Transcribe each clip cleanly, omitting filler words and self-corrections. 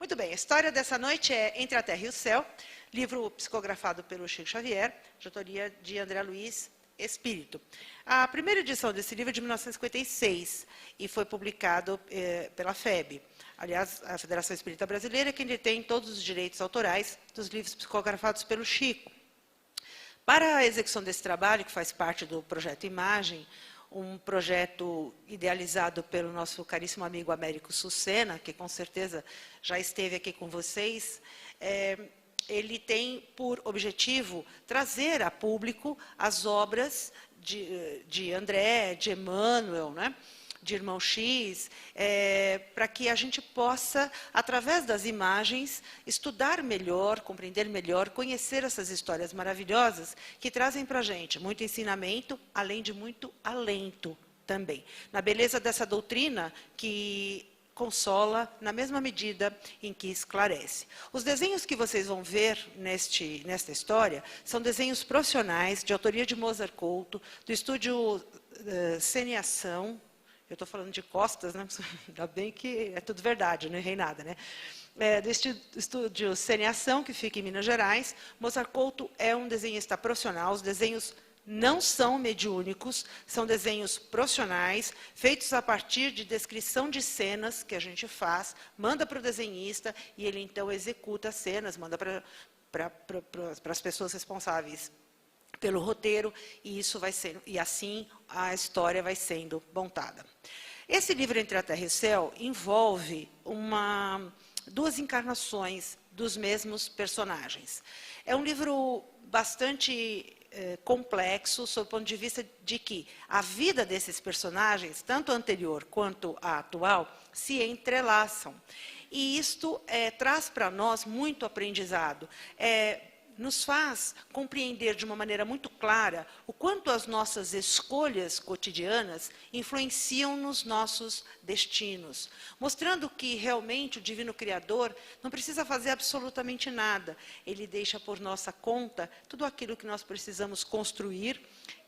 Muito bem, a história dessa noite é Entre a Terra e o Céu, livro psicografado pelo Chico Xavier, de autoria de André Luiz Espírito. A primeira edição desse livro é de 1956 e foi publicado pela FEB. Aliás, a Federação Espírita Brasileira é quem detém todos os direitos autorais dos livros psicografados pelo Chico. Para a execução desse trabalho, que faz parte do projeto Imagem, um projeto idealizado pelo nosso caríssimo amigo Américo Sucena, que com certeza já esteve aqui com vocês, ele tem por objetivo trazer a público as obras de André, de Emmanuel, né? De Irmão X, para que a gente possa, através das imagens, estudar melhor, compreender melhor, conhecer essas histórias maravilhosas que trazem para a gente muito ensinamento, além de muito alento também. Na beleza dessa doutrina que consola na mesma medida em que esclarece. Os desenhos que vocês vão ver nesta história são desenhos profissionais, de autoria de Mozart Couto, do estúdio Ceneação. Eu estou falando de costas, né? Ainda bem que é tudo verdade, não errei nada, né? Do estúdio Ceneação, que fica em Minas Gerais. Mozart Couto é um desenhista profissional, os desenhos não são mediúnicos, são desenhos profissionais, feitos a partir de descrição de cenas que a gente faz, manda para o desenhista e ele então executa as cenas, manda para as pessoas responsáveis pelo roteiro, e isso vai sendo, e assim a história vai sendo montada. Esse livro Entre a Terra e o Céu envolve duas encarnações dos mesmos personagens. É um livro bastante complexo, sob o ponto de vista de que a vida desses personagens, tanto a anterior quanto a atual, se entrelaçam. E isto traz para nós muito aprendizado. Nos faz compreender de uma maneira muito clara o quanto as nossas escolhas cotidianas influenciam nos nossos destinos, mostrando que realmente o Divino Criador não precisa fazer absolutamente nada. Ele deixa por nossa conta tudo aquilo que nós precisamos construir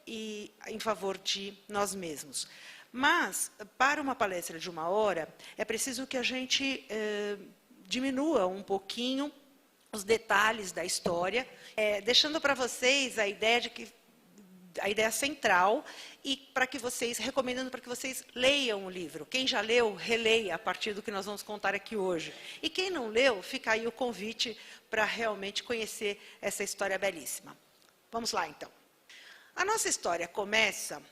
em favor de nós mesmos. Mas, para uma palestra de 1 hora, é preciso que a gente diminua um pouquinho os detalhes da história, deixando para vocês a ideia central e recomendando para que vocês leiam o livro. Quem já leu, releia a partir do que nós vamos contar aqui hoje. E quem não leu, fica aí o convite para realmente conhecer essa história belíssima. Vamos lá, então. A nossa história começa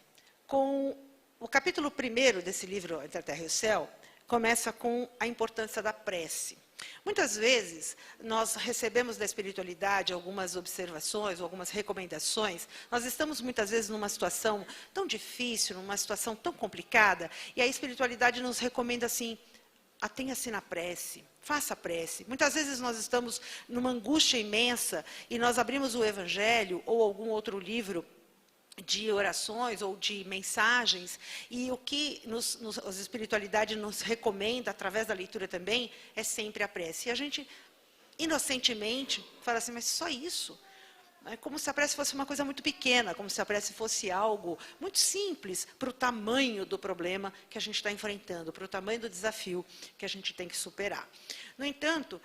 com o capítulo 1º desse livro, Entre a Terra e o Céu, começa com a importância da prece. Muitas vezes, nós recebemos da espiritualidade algumas observações, algumas recomendações. Nós estamos, muitas vezes, numa situação tão difícil, numa situação tão complicada, e a espiritualidade nos recomenda assim: atenha-se na prece, faça a prece. Muitas vezes nós estamos numa angústia imensa e nós abrimos o Evangelho ou algum outro livro de orações ou de mensagens, e o que a espiritualidade nos recomenda, através da leitura também, é sempre a prece. E a gente, inocentemente, fala assim, mas só isso? É como se a prece fosse uma coisa muito pequena, como se a prece fosse algo muito simples para o tamanho do problema que a gente está enfrentando, para o tamanho do desafio que a gente tem que superar. No entanto,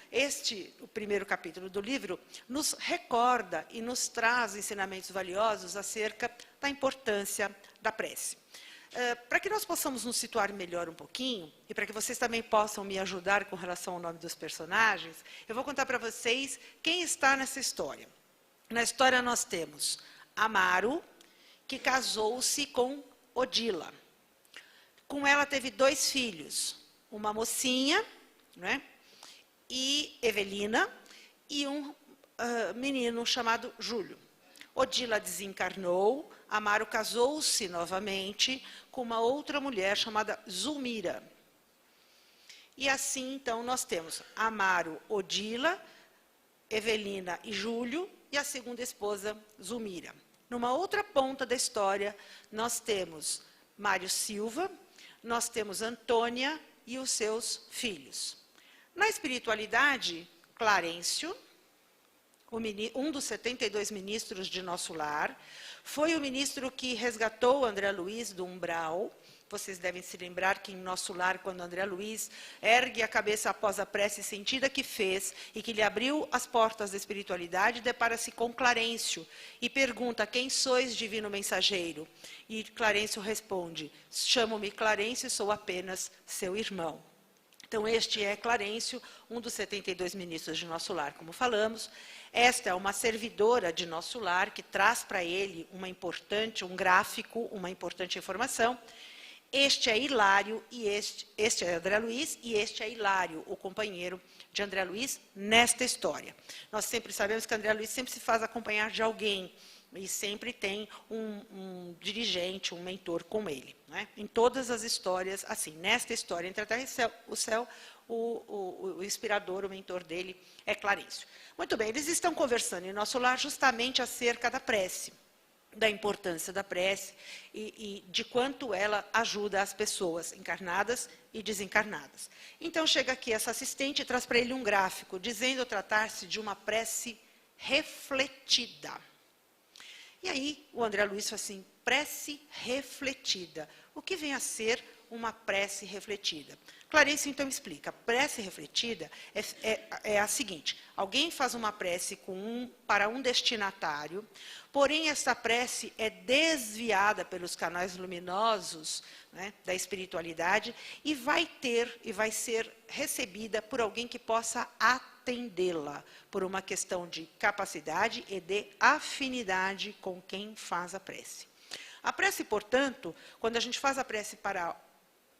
o 1º capítulo do livro nos recorda e nos traz ensinamentos valiosos acerca da importância da prece. Para que nós possamos nos situar melhor um pouquinho, e para que vocês também possam me ajudar com relação ao nome dos personagens, eu vou contar para vocês quem está nessa história. Na história nós temos Amaro, que casou-se com Odila. Com ela teve 2 filhos, uma mocinha, né, e Evelina, e um menino chamado Júlio. Odila desencarnou, Amaro casou-se novamente com uma outra mulher chamada Zulmira. E assim, então, nós temos Amaro, Odila, Evelina e Júlio, e a segunda esposa, Zulmira. Numa outra ponta da história, nós temos Mário Silva, nós temos Antônia e os seus filhos. Na espiritualidade, Clarencio, um dos 72 ministros de Nosso Lar, foi o ministro que resgatou André Luiz do umbral, vocês devem se lembrar que em Nosso Lar, quando André Luiz ergue a cabeça após a prece sentida que fez e que lhe abriu as portas da espiritualidade, depara-se com Clarencio e pergunta: quem sois, divino mensageiro? E Clarencio responde: chamo-me Clarencio e sou apenas seu irmão. Então, este é Clarencio, um dos 72 ministros de Nosso Lar, como falamos. Esta é uma servidora de Nosso Lar, que traz para ele um gráfico, uma importante informação. Este é Hilário, e este é André Luiz, e este é Hilário, o companheiro de André Luiz, nesta história. Nós sempre sabemos que André Luiz sempre se faz acompanhar de alguém, e sempre tem um dirigente, um mentor com ele. Né? Em todas as histórias, assim, nesta história, Entre a Terra e o Céu, o inspirador, o mentor dele é Clarencio. Muito bem, eles estão conversando em Nosso Lar justamente acerca da prece, da importância da prece e de quanto ela ajuda as pessoas encarnadas e desencarnadas. Então, chega aqui essa assistente e traz para ele um gráfico, dizendo tratar-se de uma prece refletida. E aí, o André Luiz fala assim, prece refletida. O que vem a ser uma prece refletida? Clarencio, então, explica. Prece refletida é a seguinte, alguém faz uma prece para um destinatário, porém, essa prece é desviada pelos canais luminosos, né, da espiritualidade e vai ser recebida por alguém que possa atendê-la, por uma questão de capacidade e de afinidade com quem faz a prece. A prece, portanto, quando a gente faz a prece para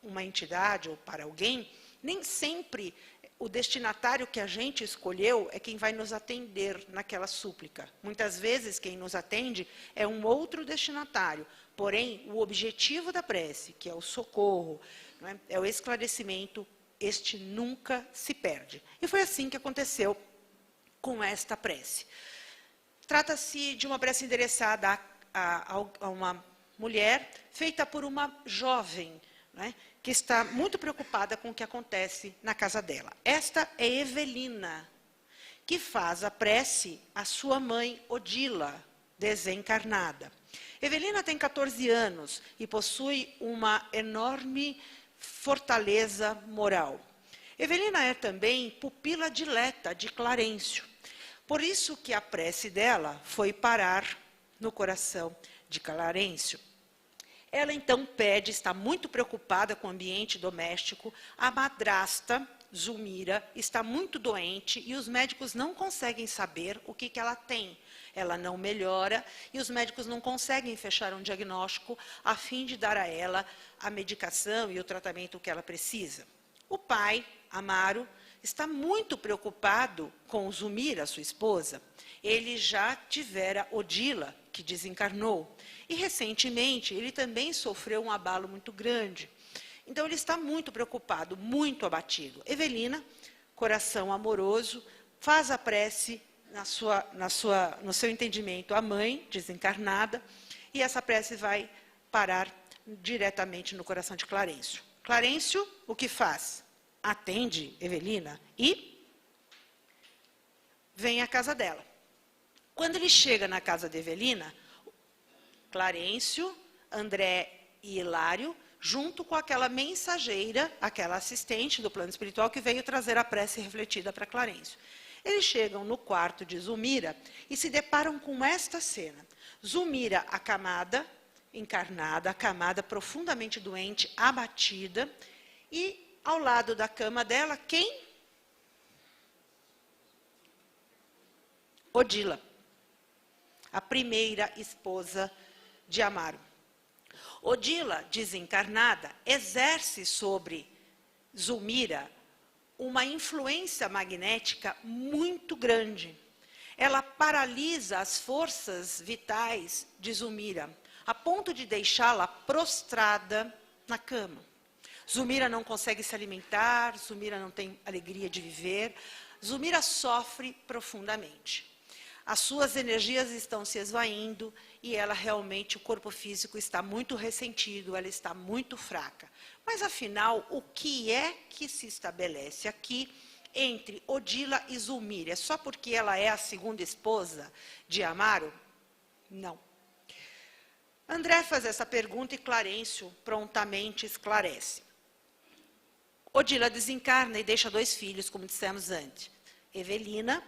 uma entidade ou para alguém, nem sempre o destinatário que a gente escolheu é quem vai nos atender naquela súplica. Muitas vezes, quem nos atende é um outro destinatário, porém, o objetivo da prece, que é o socorro, né, é o esclarecimento, este nunca se perde. E foi assim que aconteceu com esta prece. Trata-se de uma prece endereçada a uma mulher, feita por uma jovem, né, que está muito preocupada com o que acontece na casa dela. Esta é Evelina, que faz a prece à sua mãe Odila, desencarnada. Evelina tem 14 anos e possui uma enorme fortaleza moral. Evelina é também pupila dileta de Clarencio. Por isso que a prece dela foi parar no coração de Clarencio. Ela, então, está muito preocupada com o ambiente doméstico. A madrasta, Zulmira, está muito doente e os médicos não conseguem saber o que ela tem. Ela não melhora e os médicos não conseguem fechar um diagnóstico a fim de dar a ela a medicação e o tratamento que ela precisa. O pai, Amaro, está muito preocupado com Zulmira, sua esposa. Ele já tivera Odila, que desencarnou. E, recentemente, ele também sofreu um abalo muito grande. Então, ele está muito preocupado, muito abatido. Evelina, coração amoroso, faz a prece no seu entendimento à mãe, desencarnada, e essa prece vai parar diretamente no coração de Clarencio. Clarencio, o que faz? Atende Evelina e vem à casa dela. Quando ele chega na casa de Evelina, Clarencio, André e Hilário, junto com aquela mensageira, aquela assistente do plano espiritual que veio trazer a prece refletida para Clarencio. Eles chegam no quarto de Zulmira e se deparam com esta cena. Zulmira acamada, encarnada, acamada, profundamente doente, abatida, e ao lado da cama dela, quem? Odila, a primeira esposa de Amaro. Odila, desencarnada, exerce sobre Zulmira uma influência magnética muito grande. Ela paralisa as forças vitais de Zulmira, a ponto de deixá-la prostrada na cama. Zulmira não consegue se alimentar, Zulmira não tem alegria de viver, Zulmira sofre profundamente. As suas energias estão se esvaindo e ela realmente, o corpo físico está muito ressentido, ela está muito fraca. Mas, afinal, o que é que se estabelece aqui entre Odila e Zulmira? É só porque ela é a segunda esposa de Amaro? Não. André faz essa pergunta e Clarencio prontamente esclarece. Odila desencarna e deixa 2 filhos, como dissemos antes, Evelina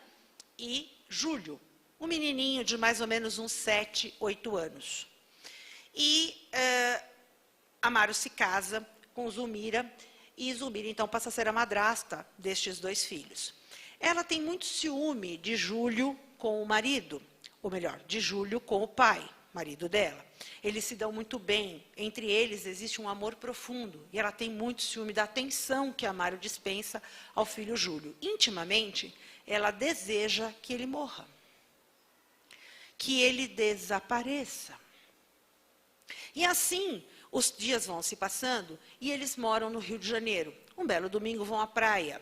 e Júlio, um menininho de mais ou menos uns 7, 8 anos. E Amaro se casa com Zulmira, e Zulmira, então, passa a ser a madrasta destes 2 filhos. Ela tem muito ciúme de Júlio com o marido, ou melhor, de Júlio com o pai, marido dela. Eles se dão muito bem, entre eles existe um amor profundo, e ela tem muito ciúme da atenção que Amaro dispensa ao filho Júlio. Intimamente, ela deseja que ele morra, que ele desapareça. E assim, os dias vão se passando e eles moram no Rio de Janeiro. Um belo domingo vão à praia.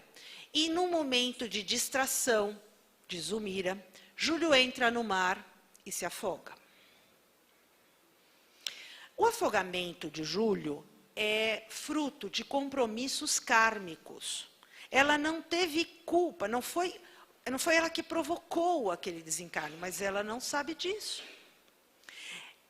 E num momento de distração de Zulmira, Júlio entra no mar e se afoga. O afogamento de Júlio é fruto de compromissos kármicos. Ela não teve culpa, não foi ela que provocou aquele desencarne, mas ela não sabe disso.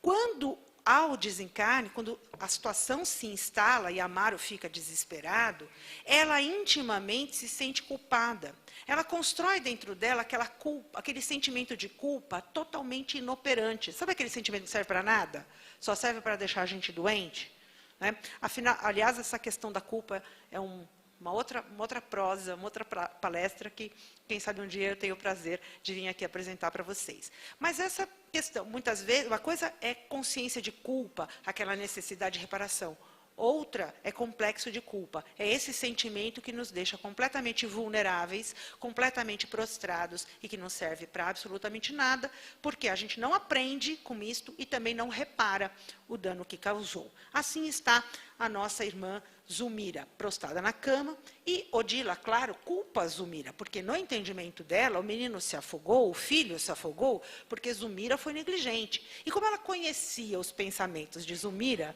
Quando ao desencarne, quando a situação se instala e Amaro fica desesperado, ela intimamente se sente culpada. Ela constrói dentro dela aquela culpa, aquele sentimento de culpa totalmente inoperante. Sabe aquele sentimento que não serve para nada? Só serve para deixar a gente doente? Né? Afinal, aliás, essa questão da culpa é uma outra prosa, uma outra palestra que, quem sabe, um dia eu tenho o prazer de vir aqui apresentar para vocês. Mas essa questão, muitas vezes, uma coisa é consciência de culpa, aquela necessidade de reparação. Outra é complexo de culpa. É esse sentimento que nos deixa completamente vulneráveis, completamente prostrados e que não serve para absolutamente nada, porque a gente não aprende com isto e também não repara o dano que causou. Assim está a nossa irmã Zulmira, prostrada na cama, e Odila, claro, culpa Zulmira, porque no entendimento dela, o menino se afogou, o filho se afogou, porque Zulmira foi negligente. E como ela conhecia os pensamentos de Zulmira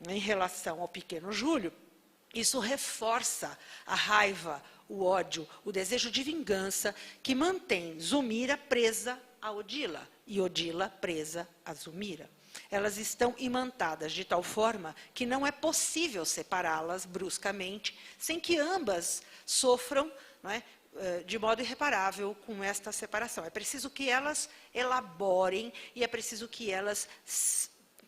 em relação ao pequeno Júlio, isso reforça a raiva, o ódio, o desejo de vingança que mantém Zulmira presa a Odila e Odila presa a Zulmira. Elas estão imantadas de tal forma que não é possível separá-las bruscamente, sem que ambas sofram, não é, de modo irreparável com esta separação. É preciso que elas elaborem e é preciso que elas,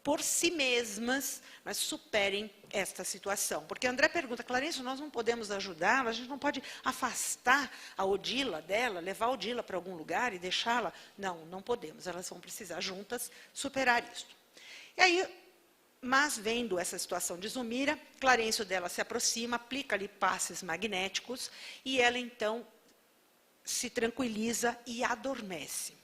por si mesmas, mas superem esta situação. Porque André pergunta, Clarencio, nós não podemos ajudá-la, a gente não pode afastar a Odila dela, levar a Odila para algum lugar e deixá-la? Não, não podemos, elas vão precisar juntas superar isso. E aí, mas vendo essa situação de Zulmira, Clarencio dela se aproxima, aplica-lhe passes magnéticos e ela então se tranquiliza e adormece.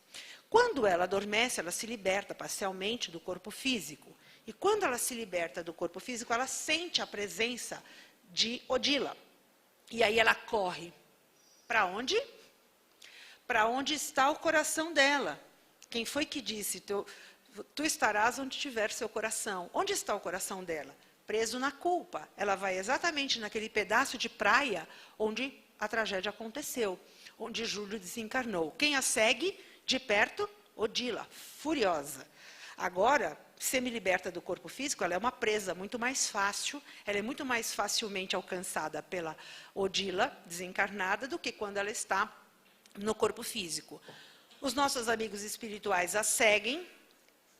Quando ela adormece, ela se liberta parcialmente do corpo físico. E quando ela se liberta do corpo físico, ela sente a presença de Odila. E aí ela corre. Para onde? Para onde está o coração dela. Quem foi que disse? Tu estarás onde tiver seu coração. Onde está o coração dela? Preso na culpa. Ela vai exatamente naquele pedaço de praia onde a tragédia aconteceu, onde Júlio desencarnou. Quem a segue de perto? Odila, furiosa. Agora, semi-liberta do corpo físico, ela é uma presa muito mais fácil, ela é muito mais facilmente alcançada pela Odila desencarnada do que quando ela está no corpo físico. Os nossos amigos espirituais a seguem,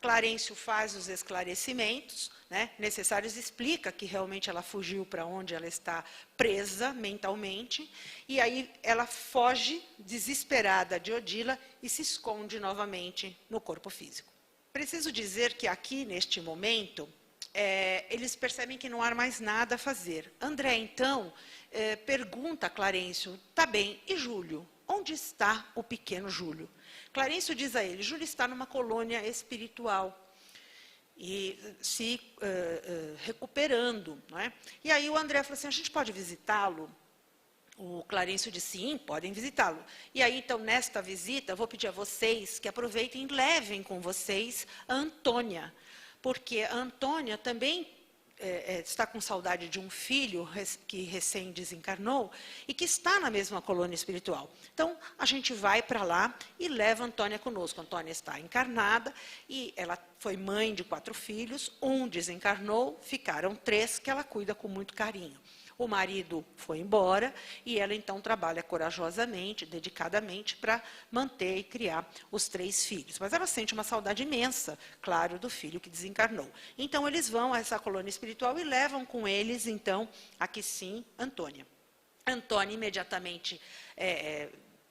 Clarencio faz os esclarecimentos, né, necessários, explica que realmente ela fugiu para onde ela está presa mentalmente, e aí ela foge desesperada de Odila e se esconde novamente no corpo físico. Preciso dizer que aqui, neste momento, eles percebem que não há mais nada a fazer. André, então, pergunta a Clarencio, tá bem, e Júlio? Onde está o pequeno Júlio? Clarencio diz a ele, Júlio está numa colônia espiritual e se recuperando. Não é? E aí o André falou assim, a gente pode visitá-lo? O Clarencio disse, sim, podem visitá-lo. E aí, então, nesta visita, eu vou pedir a vocês que aproveitem e levem com vocês a Antônia, porque a Antônia também está com saudade de um filho que recém desencarnou e que está na mesma colônia espiritual. Então, a gente vai para lá e leva Antônia conosco. Antônia está encarnada e ela foi mãe de 4 filhos, um desencarnou, ficaram 3 que ela cuida com muito carinho. O marido foi embora e ela, então, trabalha corajosamente, dedicadamente, para manter e criar os 3 filhos. Mas ela sente uma saudade imensa, claro, do filho que desencarnou. Então, eles vão a essa colônia espiritual e levam com eles, então, aqui sim, Antônia. Antônia imediatamente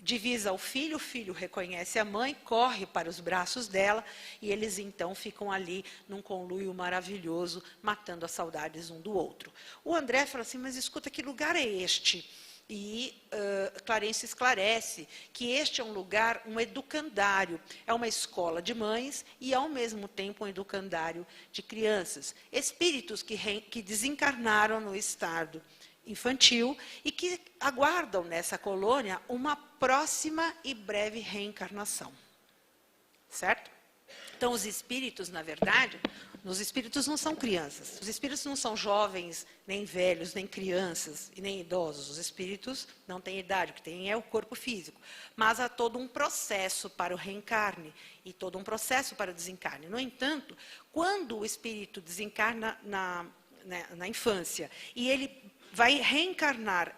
divisa o filho reconhece a mãe, corre para os braços dela, e eles então ficam ali num conluio maravilhoso, matando as saudades um do outro. O André fala assim, mas escuta, que lugar é este? E Clarencio esclarece que este é um lugar, um educandário, é uma escola de mães e, ao mesmo tempo, um educandário de crianças. Espíritos que desencarnaram no estado infantil e que aguardam nessa colônia uma próxima e breve reencarnação. Certo? Então, os espíritos, na verdade, os espíritos não são crianças. Os espíritos não são jovens, nem velhos, nem crianças e nem idosos. Os espíritos não têm idade, o que tem é o corpo físico. Mas há todo um processo para o reencarne e todo um processo para o desencarne. No entanto, quando o espírito desencarna na infância e ele vai reencarnar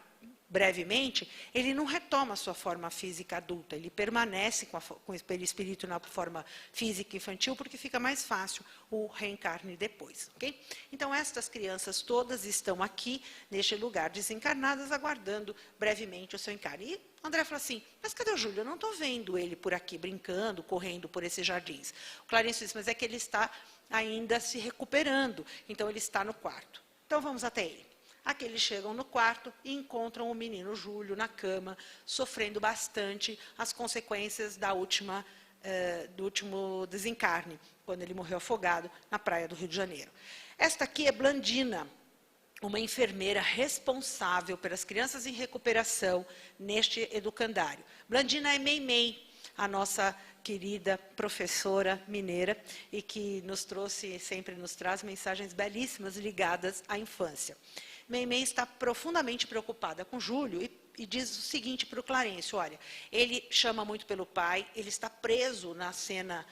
brevemente, ele não retoma a sua forma física adulta, ele permanece com o espírito na forma física infantil, porque fica mais fácil o reencarne depois. Okay? Então, estas crianças todas estão aqui, neste lugar, desencarnadas, aguardando brevemente o seu encarne. E André fala assim, mas cadê o Júlio? Eu não estou vendo ele por aqui, brincando, correndo por esses jardins. O Clarencio disse, mas é que ele está ainda se recuperando, então ele está no quarto. Então, vamos até ele. Aqui eles chegam no quarto e encontram o menino Júlio na cama, sofrendo bastante as consequências do último desencarne, quando ele morreu afogado na praia do Rio de Janeiro. Esta aqui é Blandina, uma enfermeira responsável pelas crianças em recuperação neste educandário. Blandina é Meimei, a nossa querida professora mineira, e que nos trouxe, sempre nos traz mensagens belíssimas ligadas à infância. Meimei está profundamente preocupada com Júlio e diz o seguinte para o Clarencio, olha, ele chama muito pelo pai, ele está preso na cena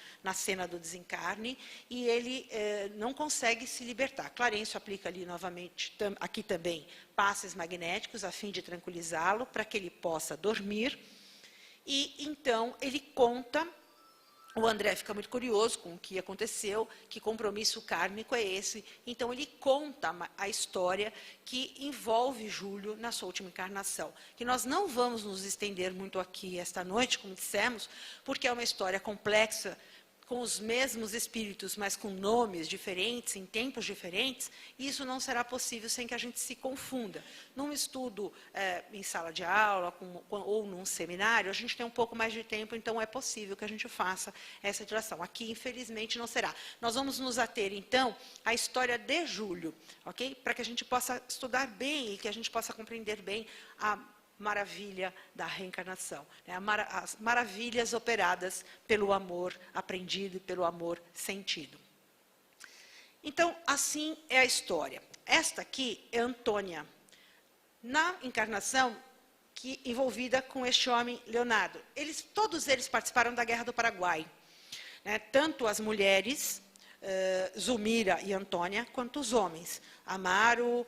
do desencarne e ele não consegue se libertar. Clarencio aplica ali novamente, aqui também, passes magnéticos a fim de tranquilizá-lo, para que ele possa dormir. E então ele conta, o André fica muito curioso com o que aconteceu, que compromisso kármico é esse. Então, ele conta a história que envolve Júlio na sua última encarnação. Que nós não vamos nos estender muito aqui esta noite, como dissemos, porque é uma história complexa, com os mesmos espíritos, mas com nomes diferentes, em tempos diferentes, e isso não será possível sem que a gente se confunda. Num estudo em sala de aula ou num seminário, a gente tem um pouco mais de tempo, então é possível que a gente faça essa direção. Aqui, infelizmente, não será. Nós vamos nos ater, então, à história de Júlio, ok? Para que a gente possa estudar bem e que a gente possa compreender bem a maravilha da reencarnação, né? As maravilhas operadas pelo amor aprendido e pelo amor sentido. Então, assim é a história. Esta aqui é Antônia, na encarnação envolvida com este homem, Leonardo. Todos eles participaram da Guerra do Paraguai, né? Tanto as mulheres, Zulmira e Antônia, quanto os homens, Amaro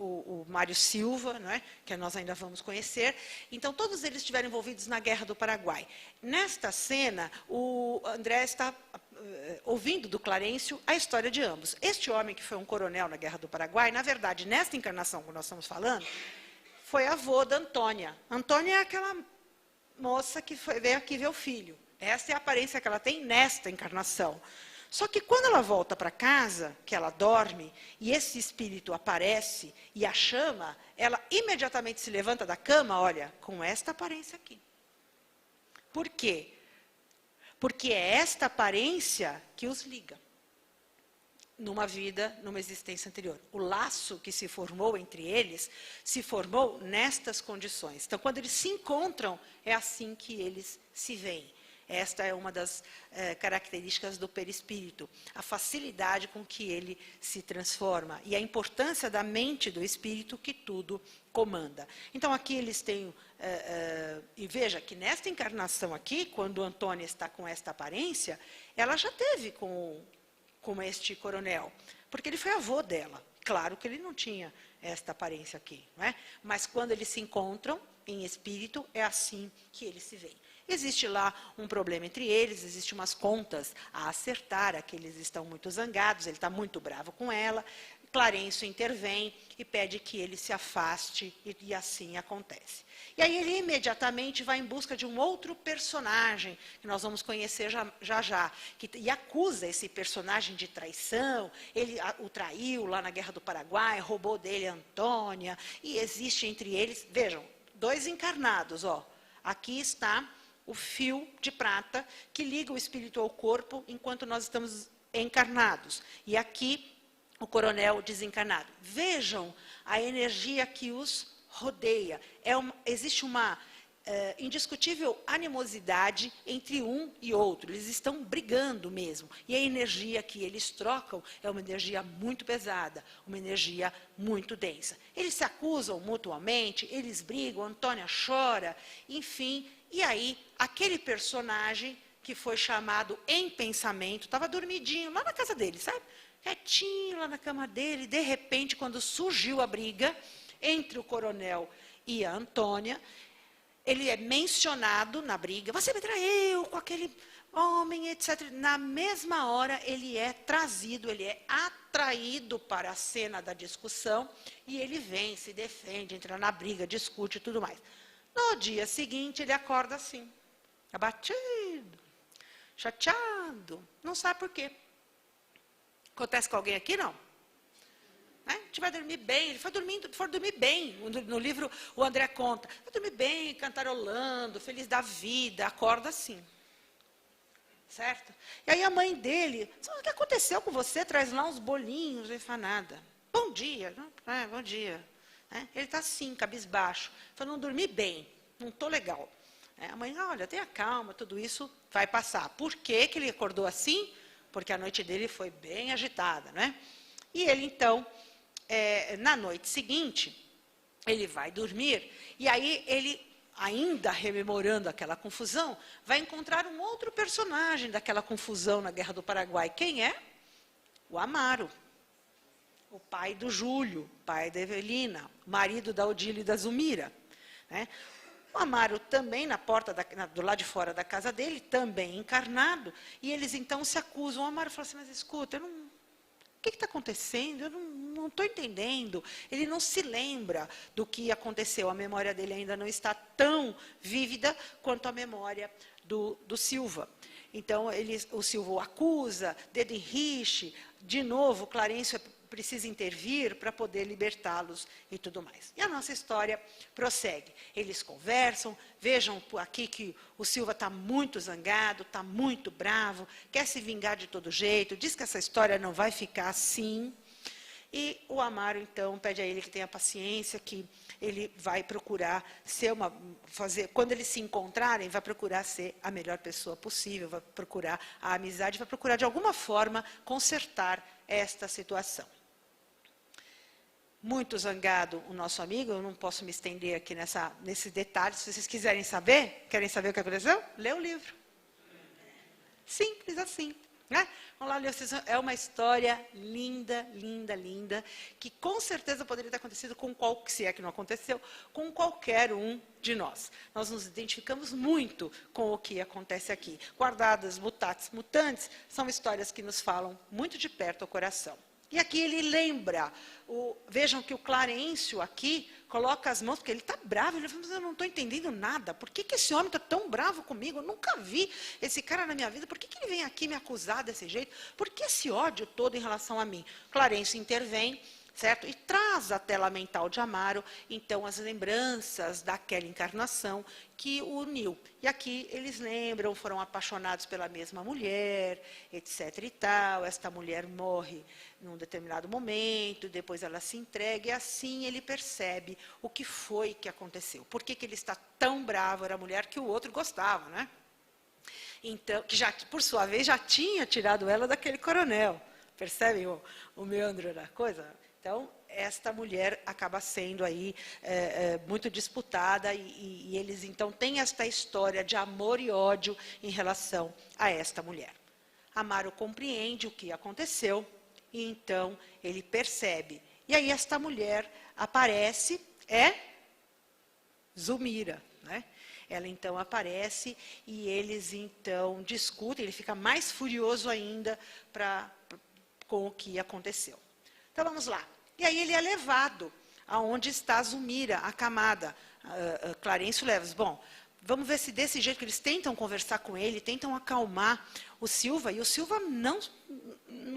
o Mário Silva, não é? Que nós ainda vamos conhecer. Então, todos eles estiveram envolvidos na Guerra do Paraguai. Nesta cena, o André está ouvindo do Clarencio a história de ambos. Este homem, que foi um coronel na Guerra do Paraguai, na verdade, nesta encarnação que nós estamos falando, foi avô da Antônia. Antônia é aquela moça que veio aqui ver o filho. Essa é a aparência que ela tem nesta encarnação. Só que quando ela volta para casa, que ela dorme, e esse espírito aparece e a chama, ela imediatamente se levanta da cama, olha, com esta aparência aqui. Por quê? Porque é esta aparência que os liga numa vida, numa existência anterior. O laço que se formou entre eles, se formou nestas condições. Então, quando eles se encontram, é assim que eles se veem. Esta é uma das características do perispírito, a facilidade com que ele se transforma e a importância da mente do espírito que tudo comanda. Então, aqui eles têm... e veja que nesta encarnação aqui, quando Antônia está com esta aparência, ela já teve com este coronel, porque ele foi avô dela. Claro que ele não tinha esta aparência aqui, não é? Mas quando eles se encontram em espírito, é assim que eles se veem. Existe lá um problema entre eles, existem umas contas a acertar, aqueles estão muito zangados, ele está muito bravo com ela. Clarencio intervém e pede que ele se afaste, e assim acontece. E aí ele imediatamente vai em busca de um outro personagem, que nós vamos conhecer já, e acusa esse personagem de traição, ele o traiu lá na Guerra do Paraguai, roubou dele a Antônia, e existe entre eles, vejam, dois encarnados, ó. Aqui está o fio de prata que liga o espírito ao corpo enquanto nós estamos encarnados. E aqui o coronel desencarnado. Vejam a energia que os rodeia. Existe uma indiscutível animosidade entre um e outro. Eles estão brigando mesmo. E a energia que eles trocam é uma energia muito pesada, uma energia muito densa. Eles se acusam mutuamente, eles brigam, Antônia chora, enfim. E aí, aquele personagem que foi chamado em pensamento, estava dormidinho lá na casa dele, sabe? Quietinho lá na cama dele, de repente, quando surgiu a briga entre o coronel e a Antônia, ele é mencionado na briga, você me traiu com aquele homem, etc. Na mesma hora, ele é trazido, ele é atraído para a cena da discussão, e ele vem, se defende, entra na briga, discute e tudo mais. No dia seguinte, ele acorda assim, abatido, chateado, não sabe por quê. Acontece com alguém aqui? Não. Né? A gente vai dormir bem. Ele foi dormir bem. No livro, o André conta. Vai dormir bem, cantarolando, feliz da vida. Acorda assim. Certo? E aí a mãe dele, o que aconteceu com você? Traz lá uns bolinhos. Ele fala nada. Bom dia. Bom dia. Ele está assim, cabisbaixo. Fala, não dormi bem. Não estou legal. A mãe, olha, tenha calma, tudo isso vai passar. Por que ele acordou assim? Porque a noite dele foi bem agitada, né? E ele, então, na noite seguinte, ele vai dormir, e aí ele, ainda rememorando aquela confusão, vai encontrar um outro personagem daquela confusão na Guerra do Paraguai. Quem é? O Amaro, o pai do Júlio, pai da Evelina, marido da Odília e da Zumira, né? O Amaro também na porta, do lado de fora da casa dele, também encarnado, e eles então se acusam. O Amaro fala assim, mas escuta, o que está acontecendo? Eu não estou entendendo. Ele não se lembra do que aconteceu, a memória dele ainda não está tão vívida quanto a memória do Silva. Então, o Silva o acusa, dedo em rixe, de novo, Clarencio precisa intervir para poder libertá-los e tudo mais. E a nossa história prossegue. Eles conversam, vejam aqui que o Silva está muito zangado, está muito bravo, quer se vingar de todo jeito, diz que essa história não vai ficar assim. E o Amaro, então, pede a ele que tenha paciência, que ele vai procurar quando eles se encontrarem, vai procurar ser a melhor pessoa possível, vai procurar a amizade, vai procurar, de alguma forma, consertar esta situação. Muito zangado o nosso amigo, eu não posso me estender aqui nesse detalhe. Se vocês quiserem saber, querem saber o que aconteceu? Lê o livro. Simples assim. Né? Vamos lá ler. É uma história linda, linda, linda, que com certeza poderia ter acontecido se é que não aconteceu, com qualquer um de nós. Nós nos identificamos muito com o que acontece aqui. Guardadas, mutatis mutandis, são histórias que nos falam muito de perto ao coração. E aqui ele lembra, vejam que o Clarencio aqui coloca as mãos, porque ele está bravo, ele fala, mas eu não estou entendendo nada, por que esse homem está tão bravo comigo? Eu nunca vi esse cara na minha vida, por que ele vem aqui me acusar desse jeito? Por que esse ódio todo em relação a mim? Clarencio intervém, certo? E traz à tela mental de Amaro, então, as lembranças daquela encarnação que o uniu. E aqui eles lembram, foram apaixonados pela mesma mulher, etc. e tal. Esta mulher morre num determinado momento, depois ela se entrega, e assim ele percebe o que foi que aconteceu. Por que ele está tão bravo? Era a mulher que o outro gostava, né? Então, que por sua vez, já tinha tirado ela daquele coronel. Percebem o meandro da coisa? Então, esta mulher acaba sendo aí muito disputada e eles, então, têm esta história de amor e ódio em relação a esta mulher. Amaro compreende o que aconteceu e, então, ele percebe. E aí, esta mulher aparece, Zulmira, né? Ela, então, aparece e eles, então, discutem. Ele fica mais furioso ainda com o que aconteceu. Então, vamos lá. E aí ele é levado aonde está Zulmira, acamada. Clarencio leva. Bom, vamos ver se desse jeito que eles tentam conversar com ele, tentam acalmar o Silva, e o Silva não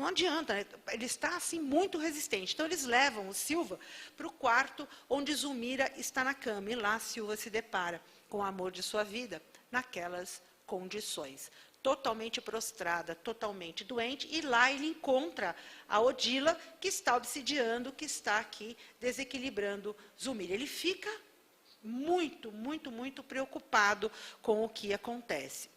adianta, né? Ele está assim muito resistente. Então eles levam o Silva para o quarto onde Zulmira está na cama, e lá Silva se depara com o amor de sua vida naquelas condições. Totalmente prostrada, totalmente doente, e lá ele encontra a Odila, que está obsidiando, que está aqui desequilibrando Zulmira. Ele fica muito, muito, muito preocupado com o que acontece,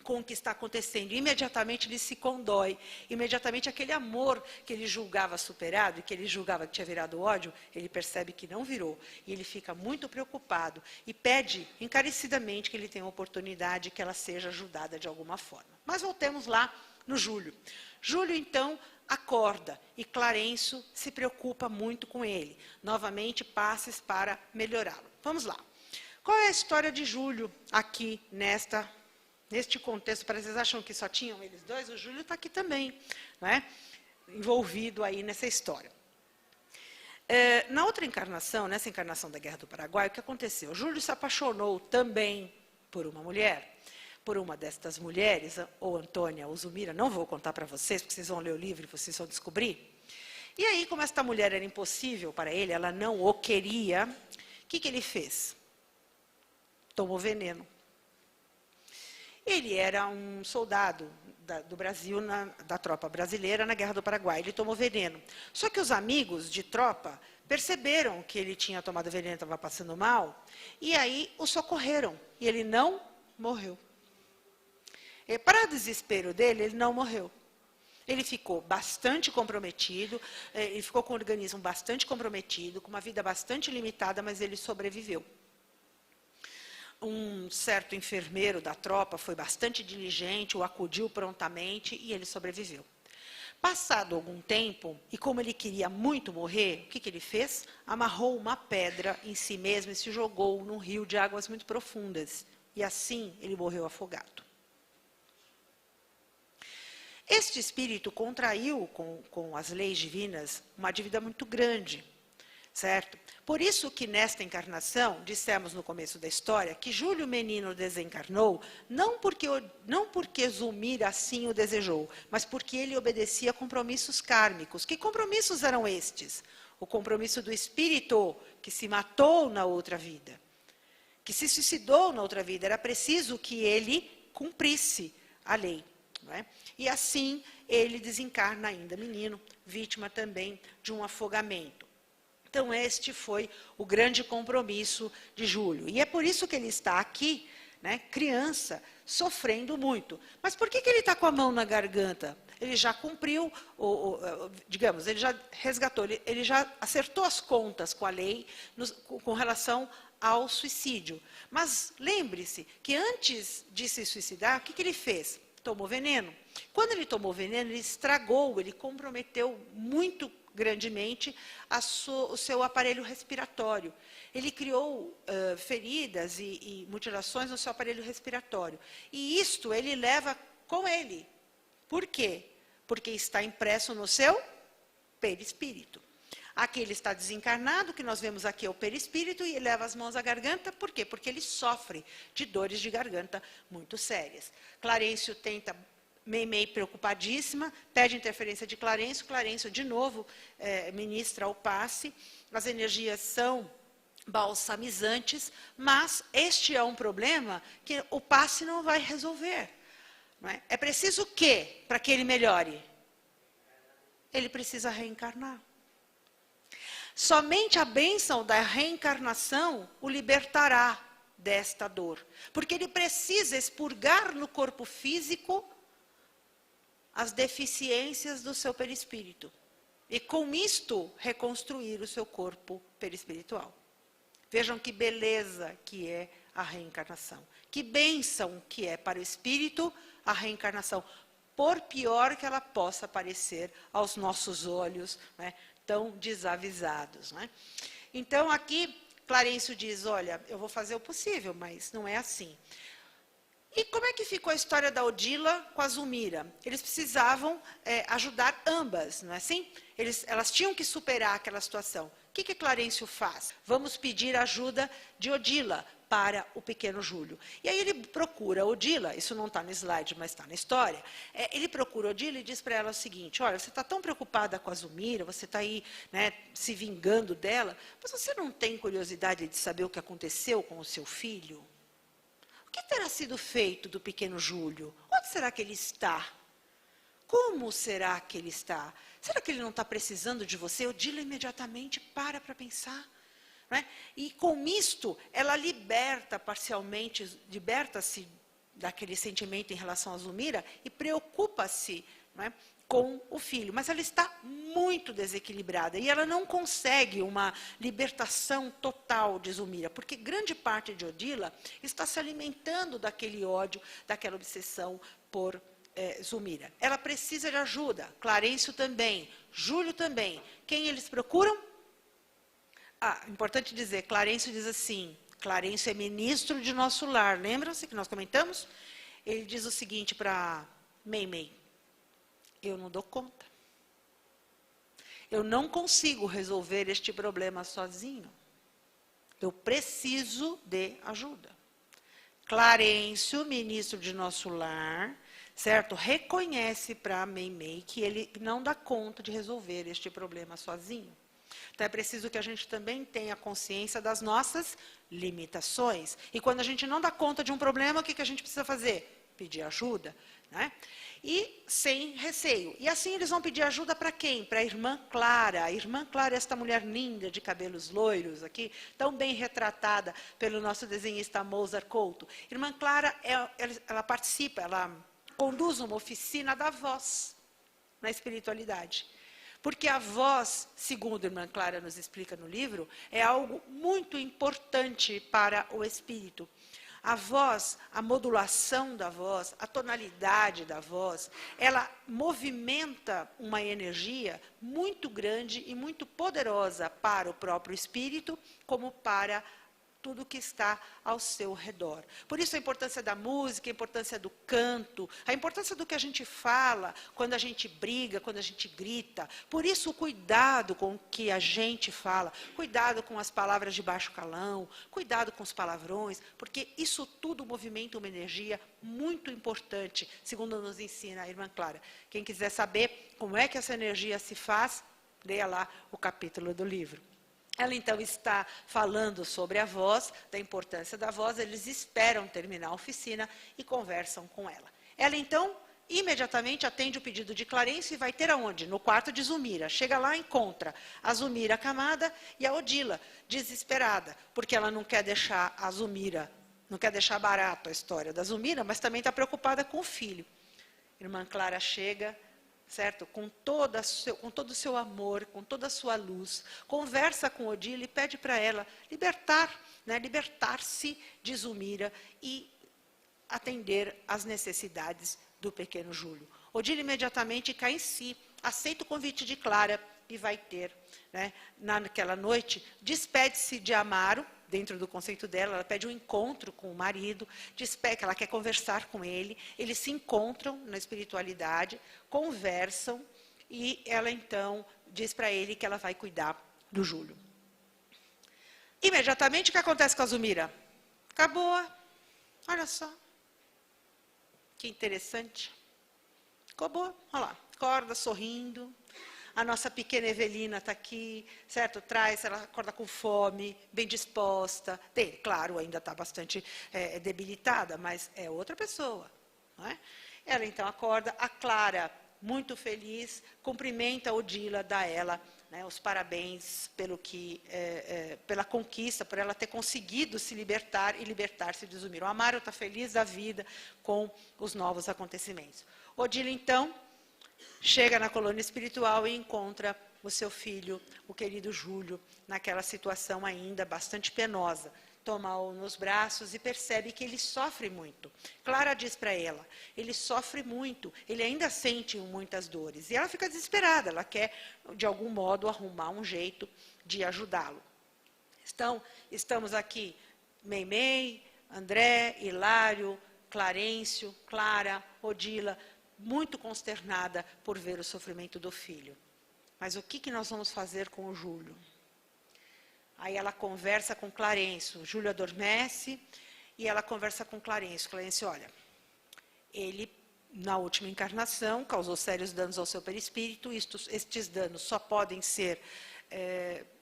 com o que está acontecendo. Imediatamente ele se condói, imediatamente aquele amor que ele julgava superado, e que ele julgava que tinha virado ódio, ele percebe que não virou. E ele fica muito preocupado e pede encarecidamente que ele tenha a oportunidade, que ela seja ajudada de alguma forma. Mas voltemos lá no Júlio. Júlio, então, acorda e Clarencio se preocupa muito com ele. Novamente, passes para melhorá-lo. Vamos lá. Qual é a história de Júlio aqui neste contexto? Para vocês acham que só tinham eles dois? O Júlio está aqui também, não é? Envolvido aí nessa história. Na outra encarnação, nessa encarnação da Guerra do Paraguai, o que aconteceu? O Júlio se apaixonou também por uma mulher, por uma destas mulheres, ou Antônia ou Zulmira, não vou contar para vocês, porque vocês vão ler o livro e vocês vão descobrir. E aí, como esta mulher era impossível para ele, ela não o queria, o que ele fez? Tomou veneno. Ele era um soldado do Brasil, da tropa brasileira na Guerra do Paraguai. Ele tomou veneno. Só que os amigos de tropa perceberam que ele tinha tomado veneno, estava passando mal, e aí o socorreram. E ele não morreu. E, para desespero dele, ele não morreu. Ele ficou bastante comprometido, ele ficou com o organismo bastante comprometido, com uma vida bastante limitada, mas ele sobreviveu. Um certo enfermeiro da tropa foi bastante diligente, o acudiu prontamente e ele sobreviveu. Passado algum tempo, e como ele queria muito morrer, o que ele fez? Amarrou uma pedra em si mesmo e se jogou num rio de águas muito profundas. E assim ele morreu afogado. Este espírito contraiu com as leis divinas uma dívida muito grande, certo? Por isso que nesta encarnação, dissemos no começo da história, que Júlio menino desencarnou, não porque Zulmira assim o desejou, mas porque ele obedecia a compromissos kármicos. Que compromissos eram estes? O compromisso do espírito que se matou na outra vida, que se suicidou na outra vida. Era preciso que ele cumprisse a lei. Não é? E assim ele desencarna ainda menino, vítima também de um afogamento. Então este foi o grande compromisso de Júlio. E é por isso que ele está aqui, né, criança, sofrendo muito. Mas por que ele está com a mão na garganta? Ele já cumpriu, digamos, ele já resgatou, ele já acertou as contas com a lei com relação ao suicídio. Mas lembre-se que antes de se suicidar, o que ele fez? Tomou veneno. Quando ele tomou veneno, ele estragou, ele comprometeu muito grandemente o seu aparelho respiratório. Ele criou feridas e mutilações no seu aparelho respiratório. E isto ele leva com ele. Por quê? Porque está impresso no seu perispírito. Aqui ele está desencarnado, o que nós vemos aqui é o perispírito, e ele leva as mãos à garganta. Por quê? Porque ele sofre de dores de garganta muito sérias. Clarencio tenta, meio preocupadíssima, pede interferência de Clarencio. Clarencio, de novo, ministra o passe. As energias são balsamizantes, mas este é um problema que o passe não vai resolver. Não é? É preciso o quê para que ele melhore? Ele precisa reencarnar. Somente a bênção da reencarnação o libertará desta dor. Porque ele precisa expurgar no corpo físico as deficiências do seu perispírito. E com isto, reconstruir o seu corpo perispiritual. Vejam que beleza que é a reencarnação. Que bênção que é para o espírito a reencarnação. Por pior que ela possa parecer aos nossos olhos, né, tão desavisados. Né? Então, aqui, Clarencio diz, olha, eu vou fazer o possível, mas não é assim. E como é que ficou a história da Odila com a Zulmira? Eles precisavam ajudar ambas, não é assim? Elas tinham que superar aquela situação. O que Clarencio faz? Vamos pedir ajuda de Odila para o pequeno Júlio. E aí ele procura Odila, isso não está no slide, mas está na história. Ele procura Odila e diz para ela o seguinte, olha, você está tão preocupada com a Zulmira, você está aí, né, se vingando dela, mas você não tem curiosidade de saber o que aconteceu com o seu filho? O que terá sido feito do pequeno Júlio? Onde será que ele está? Como será que ele está? Será que ele não está precisando de você? Odila imediatamente para pensar. Né? E com isto, ela liberta parcialmente, liberta-se daquele sentimento em relação a Zulmira e preocupa-se, né, com o filho. Mas ela está muito desequilibrada e ela não consegue uma libertação total de Zulmira, porque grande parte de Odila está se alimentando daquele ódio, daquela obsessão por Zulmira. Ela precisa de ajuda. Clarencio também, Júlio também. Quem eles procuram? Importante dizer, Clarencio diz assim, Clarencio é ministro de nosso lar, lembram-se que nós comentamos? Ele diz o seguinte para Meimei, eu não dou conta. Eu não consigo resolver este problema sozinho. Eu preciso de ajuda. Clarencio, ministro de nosso lar, certo? Reconhece para Meimei que ele não dá conta de resolver este problema sozinho. Então, é preciso que a gente também tenha consciência das nossas limitações. E quando a gente não dá conta de um problema, o que a gente precisa fazer? Pedir ajuda. Né? E sem receio. E assim eles vão pedir ajuda para quem? Para a irmã Clara. A irmã Clara é esta mulher linda, de cabelos loiros, aqui, tão bem retratada pelo nosso desenhista Mozart Couto. Irmã Clara, ela participa, ela conduz uma oficina da voz na espiritualidade. Porque a voz, segundo a irmã Clara nos explica no livro, é algo muito importante para o espírito. A voz, a modulação da voz, a tonalidade da voz, ela movimenta uma energia muito grande e muito poderosa para o próprio espírito, como para tudo que está ao seu redor. Por isso a importância da música, a importância do canto, a importância do que a gente fala, quando a gente briga, quando a gente grita. Por isso o cuidado com o que a gente fala, cuidado com as palavras de baixo calão, cuidado com os palavrões, porque isso tudo movimenta uma energia muito importante, segundo nos ensina a irmã Clara. Quem quiser saber como é que essa energia se faz, leia lá o capítulo do livro. Ela, então, está falando sobre a voz, da importância da voz, eles esperam terminar a oficina e conversam com ela. Ela, então, imediatamente atende o pedido de Clarencio e vai ter aonde? No quarto de Zulmira. Chega lá, encontra a Zulmira acamada e a Odila, desesperada, porque ela não quer deixar a Zulmira, não quer deixar barato a história da Zulmira, mas também está preocupada com o filho. Irmã Clara chega, certo? Com todo o seu amor, com toda a sua luz, conversa com Odila e pede para ela libertar-se de Zulmira e atender às necessidades do pequeno Júlio. Odila imediatamente cai em si, aceita o convite de Clara e vai ter, né, naquela noite, despede-se de Amaro, dentro do conceito dela, ela pede um encontro com o marido, diz que ela quer conversar com ele, eles se encontram na espiritualidade, conversam, e ela então diz para ele que ela vai cuidar do Júlio. Imediatamente, o que acontece com a Zulmira? Acabou, olha só, que interessante. Acabou, olha lá, acorda sorrindo. A nossa pequena Evelina está aqui, certo? Ela acorda com fome, bem disposta. Bem, claro, ainda está bastante debilitada, mas é outra pessoa. Não é? Ela então acorda, a Clara, muito feliz, cumprimenta a Odila, dá a ela, né, os parabéns pela conquista, por ela ter conseguido se libertar e libertar-se de Zumira. O Amaro está feliz da vida com os novos acontecimentos. Odila, então, chega na colônia espiritual e encontra o seu filho, o querido Júlio, naquela situação ainda bastante penosa. Toma-o nos braços e percebe que ele sofre muito. Clara diz para ela, ele sofre muito, ele ainda sente muitas dores. E ela fica desesperada, ela quer, de algum modo, arrumar um jeito de ajudá-lo. Estamos aqui, Meimei, André, Hilário, Clarencio, Clara, Odila, muito consternada por ver o sofrimento do filho. Mas o que nós vamos fazer com o Júlio? Aí ela conversa com Clarencio, Júlio adormece e ela conversa com Clarencio. Clarencio, olha, ele, na última encarnação, causou sérios danos ao seu perispírito, estes danos só podem ser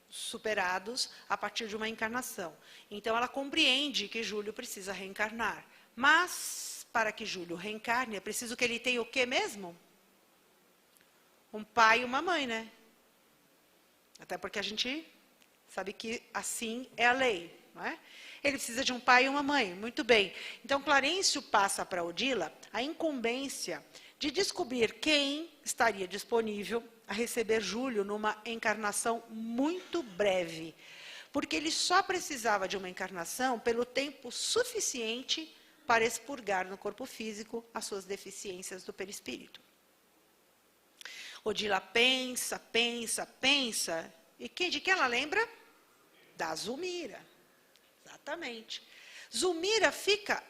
superados a partir de uma encarnação. Então, ela compreende que Júlio precisa reencarnar. Mas, para que Júlio reencarne, é preciso que ele tenha o quê mesmo? Um pai e uma mãe, né? Até porque a gente sabe que assim é a lei, não é? Ele precisa de um pai e uma mãe, muito bem. Então, Clarencio passa para Odila a incumbência de descobrir quem estaria disponível a receber Júlio numa encarnação muito breve, porque ele só precisava de uma encarnação pelo tempo suficiente para expurgar no corpo físico as suas deficiências do perispírito. Odila pensa, pensa, pensa, e de quem ela lembra? Da Zumira. Exatamente. Zumira fica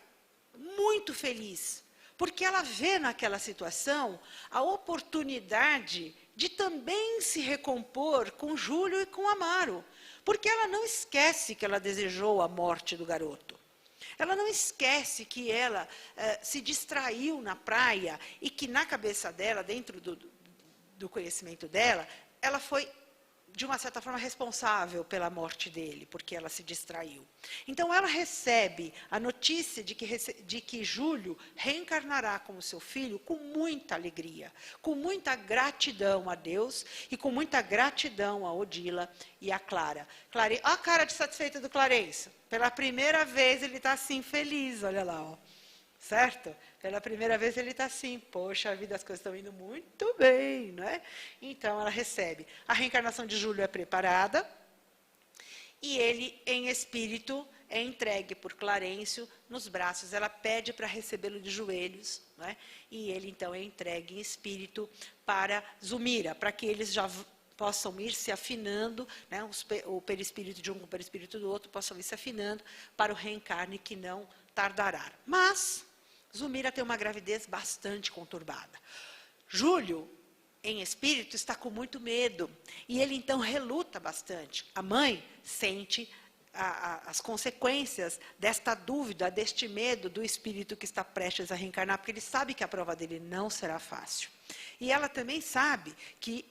muito feliz, porque ela vê naquela situação a oportunidade de também se recompor com Júlio e com Amaro, porque ela não esquece que ela desejou a morte do garoto. Ela não esquece que ela se distraiu na praia e que na cabeça dela, dentro do conhecimento dela, ela foi, de uma certa forma, responsável pela morte dele, porque ela se distraiu. Então, ela recebe a notícia de que Júlio reencarnará como seu filho com muita alegria, com muita gratidão a Deus e com muita gratidão a Odila e a Clara. Olha a cara de satisfeita do Clarencio. Pela primeira vez, ele está assim, feliz, olha lá, ó. Certo? Pela primeira vez ele está assim, poxa vida, as coisas estão indo muito bem, não é? Então ela recebe. A reencarnação de Júlio é preparada e ele, em espírito, é entregue por Clarencio nos braços. Ela pede para recebê-lo de joelhos, não é? E ele, então, é entregue em espírito para Zumira, para que eles já possam ir se afinando, né? O perispírito de um com o perispírito do outro possam ir se afinando para o reencarne que não tardará. Mas Zumira tem uma gravidez bastante conturbada. Júlio, em espírito, está com muito medo. E ele, então, reluta bastante. A mãe sente as consequências desta dúvida, deste medo do espírito que está prestes a reencarnar, porque ele sabe que a prova dele não será fácil. E ela também sabe que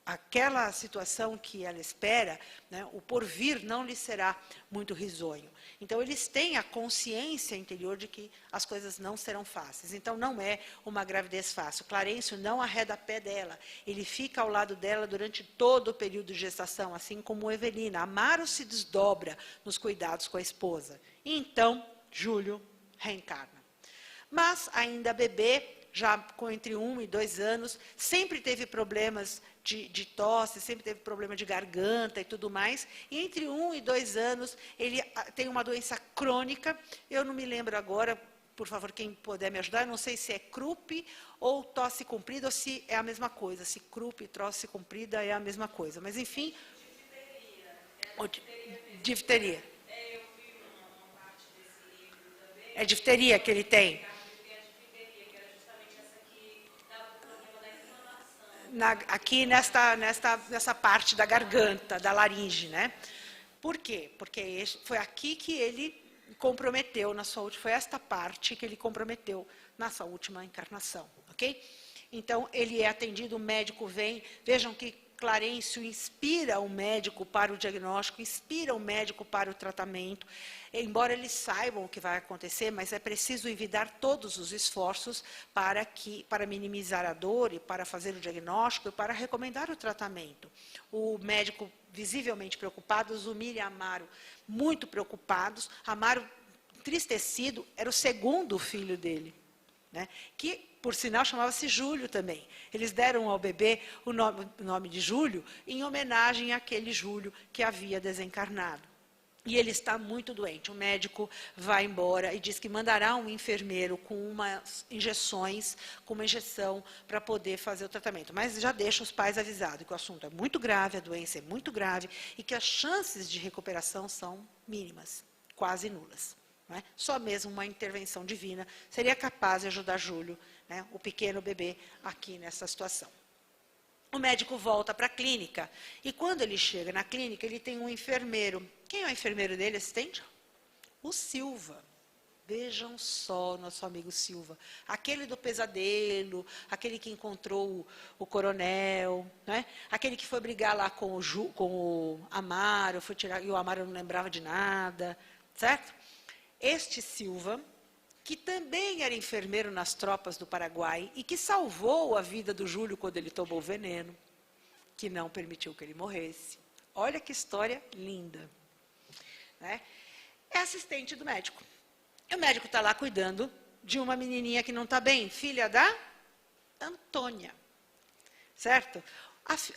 aquela situação que ela espera, né, o porvir não lhe será muito risonho. Então, eles têm a consciência interior de que as coisas não serão fáceis. Então, não é uma gravidez fácil. Clarencio não arreda pé dela. Ele fica ao lado dela durante todo o período de gestação, assim como Evelina. Amaro se desdobra nos cuidados com a esposa. E, então, Júlio reencarna. Mas, ainda bebê, já com entre 1 e 2 anos, sempre teve problemas de tosse, sempre teve problema de garganta e tudo mais. E entre 1 e 2 anos, ele tem uma doença crônica. Eu não me lembro agora, por favor, quem puder me ajudar, eu não sei se é Krupp ou tosse comprida, ou se é a mesma coisa. Se Krupp e tosse comprida é a mesma coisa. Mas, enfim... Difteria. Eu vi uma parte desse livro também. É difteria que ele tem. Aqui nessa parte da garganta, da laringe, né? Por quê? Porque foi aqui que ele comprometeu na sua última, foi esta parte que ele comprometeu na sua última encarnação, ok? Então, ele é atendido, o médico vem, vejam que Clarencio inspira o médico para o diagnóstico, inspira o médico para o tratamento, embora eles saibam o que vai acontecer, mas é preciso envidar todos os esforços para minimizar a dor e para fazer o diagnóstico e para recomendar o tratamento. O médico visivelmente preocupado, Zumira e Amaro muito preocupados, Amaro entristecido, era o segundo filho dele, né, que, por sinal, chamava-se Júlio também. Eles deram ao bebê o nome de Júlio em homenagem àquele Júlio que havia desencarnado. E ele está muito doente. O médico vai embora e diz que mandará um enfermeiro com umas injeções, com uma injeção para poder fazer o tratamento. Mas já deixa os pais avisados que o assunto é muito grave, a doença é muito grave e que as chances de recuperação são mínimas, quase nulas. Não é? Só mesmo uma intervenção divina seria capaz de ajudar Júlio, né, o pequeno bebê, aqui nessa situação. O médico volta para a clínica e, quando ele chega na clínica, ele tem um enfermeiro. Quem é o enfermeiro dele, assistente? O Silva. Vejam só, nosso amigo Silva. Aquele do pesadelo, aquele que encontrou o coronel, né? Aquele que foi brigar lá com o Amaro, foi tirar, e o Amaro não lembrava de nada, certo? Este Silva, que também era enfermeiro nas tropas do Paraguai e que salvou a vida do Júlio quando ele tomou o veneno, que não permitiu que ele morresse. Olha que história linda. Né? É assistente do médico. E o médico está lá cuidando de uma menininha que não está bem, filha da Antônia. Certo?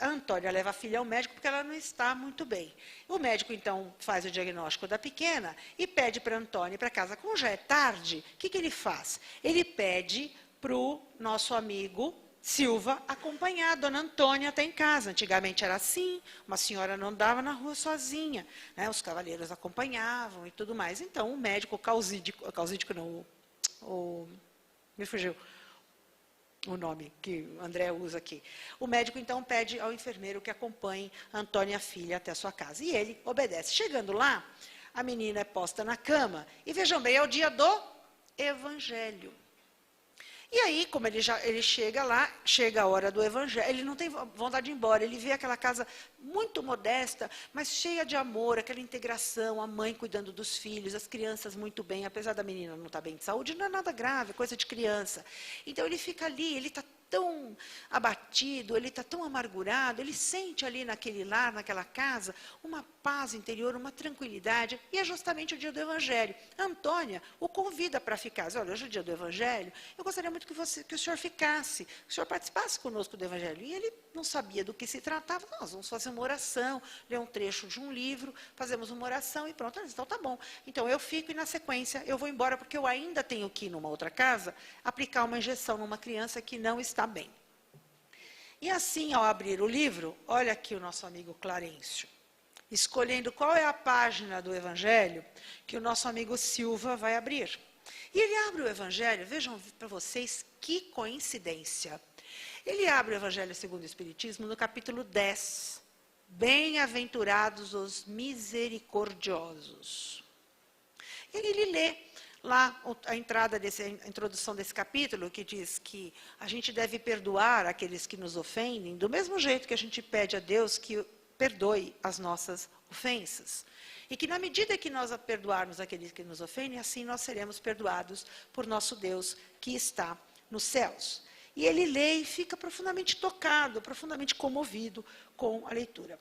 A Antônia leva a filha ao médico porque ela não está muito bem. O médico, então, faz o diagnóstico da pequena e pede para a Antônia ir para casa. Como já é tarde, o que ele faz? Ele pede para o nosso amigo Silva acompanhar a dona Antônia até em casa. Antigamente era assim, uma senhora não andava na rua sozinha, né? Os cavaleiros acompanhavam e tudo mais. Então, o médico causídico não, me fugiu o nome que o André usa aqui. O médico, então, pede ao enfermeiro que acompanhe a Antônia, a filha, até a sua casa. E ele obedece. Chegando lá, a menina é posta na cama. E vejam bem, é o dia do Evangelho. E aí, como ele chega lá, chega a hora do Evangelho, ele não tem vontade de ir embora, ele vê aquela casa muito modesta, mas cheia de amor, aquela integração, a mãe cuidando dos filhos, as crianças muito bem, apesar da menina não estar bem de saúde, não é nada grave, é coisa de criança. Então, ele fica ali, ele está tão abatido, ele está tão amargurado, ele sente ali naquele lar, naquela casa, uma paz interior, uma tranquilidade, e é justamente o dia do Evangelho. A Antônia o convida para ficar. Olha, hoje é o dia do Evangelho, eu gostaria muito que o senhor ficasse, que o senhor participasse conosco do Evangelho. E ele não sabia do que se tratava. Nós vamos fazer uma oração, ler um trecho de um livro, fazemos uma oração e pronto. Então, tá bom. Então, eu fico e, na sequência, eu vou embora, porque eu ainda tenho que ir numa outra casa, aplicar uma injeção numa criança que não está bem. E assim, ao abrir o livro, olha aqui o nosso amigo Clarencio, escolhendo qual é a página do Evangelho que o nosso amigo Silva vai abrir. E ele abre o Evangelho, vejam para vocês que coincidência. Ele abre o Evangelho segundo o Espiritismo no capítulo 10. Bem-aventurados os misericordiosos. E ele lê lá a introdução desse capítulo, que diz que a gente deve perdoar aqueles que nos ofendem, do mesmo jeito que a gente pede a Deus que perdoe as nossas ofensas. E que, na medida que nós perdoarmos aqueles que nos ofendem, assim nós seremos perdoados por nosso Deus que está nos céus. E ele lê e fica profundamente tocado, profundamente comovido com a leitura.